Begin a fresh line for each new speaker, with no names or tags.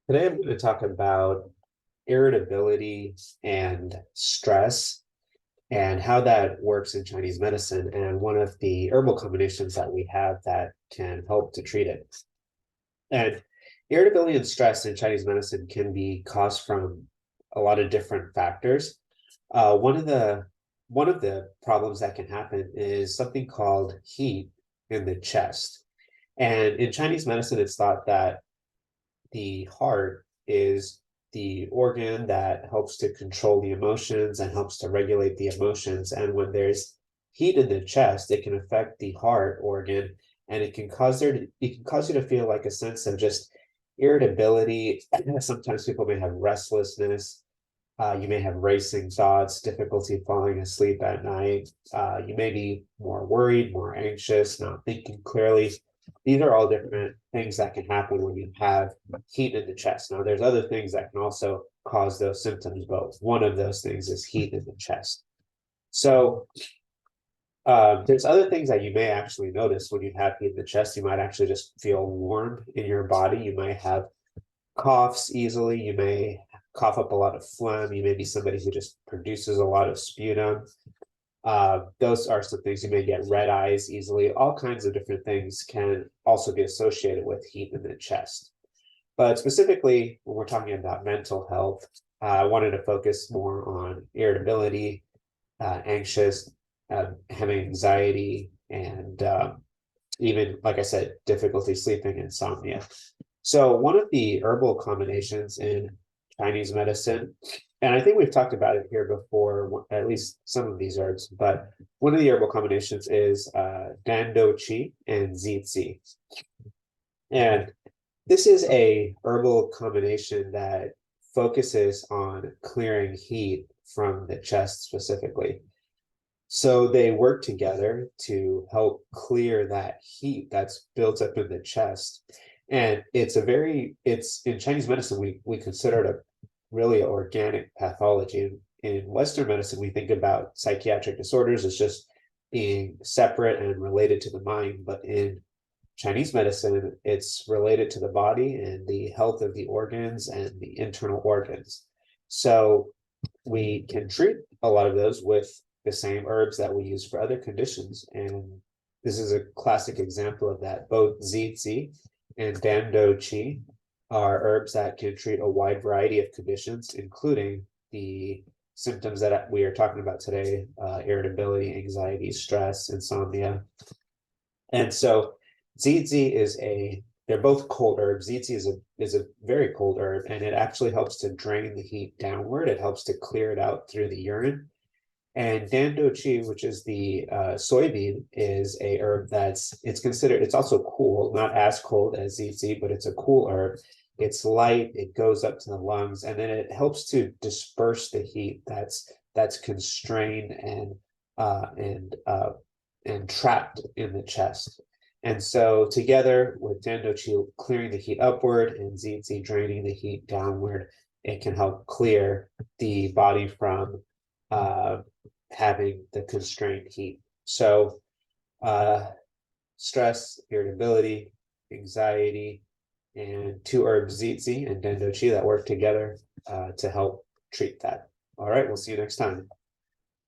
Today, I'm going to talk about irritability and stress and how that works in Chinese medicine, and one of the herbal combinations that we have that can help to treat it. And irritability and stress in Chinese medicine can be caused from a lot of different factors. One of the problems that can happen is something called heat in the chest. And in Chinese medicine, it's thought that the heart is the organ that helps to control the emotions and helps to regulate the emotions. And when there's heat in the chest, it can affect the heart organ, and it can cause you to feel like a sense of just irritability. Sometimes people may have restlessness. You may have racing thoughts, difficulty falling asleep at night. You may be more worried, more anxious, not thinking clearly. These are all different things that can happen when you have heat in the chest. Now, there's other things that can also cause those symptoms, but one of those things is heat in the chest. So, there's other things that you may actually notice when you have heat in the chest. You might actually just feel warm in your body. You might have coughs easily. You may cough up a lot of phlegm. You may be somebody who just produces a lot of sputum. Those are some things. You may get red eyes easily. All kinds of different things can also be associated with heat in the chest. But specifically, when we're talking about mental health, I wanted to focus more on irritability, anxious, having anxiety, and even, like I said, difficulty sleeping, insomnia. So one of the herbal combinations in Chinese medicine, and I think we've talked about it here before, at least some of these herbs, but one of the herbal combinations is Dando Qi and Zizi. And this is a herbal combination that focuses on clearing heat from the chest specifically. So they work together to help clear that heat that's built up in the chest. And it's in Chinese medicine, we consider it a really organic pathology. In Western medicine, we think about psychiatric disorders as just being separate and related to the mind. But in Chinese medicine, it's related to the body and the health of the organs and the internal organs. So we can treat a lot of those with the same herbs that we use for other conditions. And this is a classic example of that. Both Zizi and Dando Qi are herbs that can treat a wide variety of conditions, including the symptoms that we are talking about today: irritability, anxiety, stress, insomnia. And so Zizi they're both cold herbs. Zizi is a very cold herb, and it actually helps to drain the heat downward. It helps to clear it out through the urine. And dandochi, which is the soybean, is a herb it's also cool, not as cold as zizi, but it's a cool herb. It's light, it goes up to the lungs, and then it helps to disperse the heat that's constrained and trapped in the chest. And so together with dandochi clearing the heat upward and zizi draining the heat downward, it can help clear the body from uh, having the constrained heat. So uh, stress, irritability, anxiety, and two herbs, zizi and dendochi, that work together to help treat that. All right, we'll see you next time.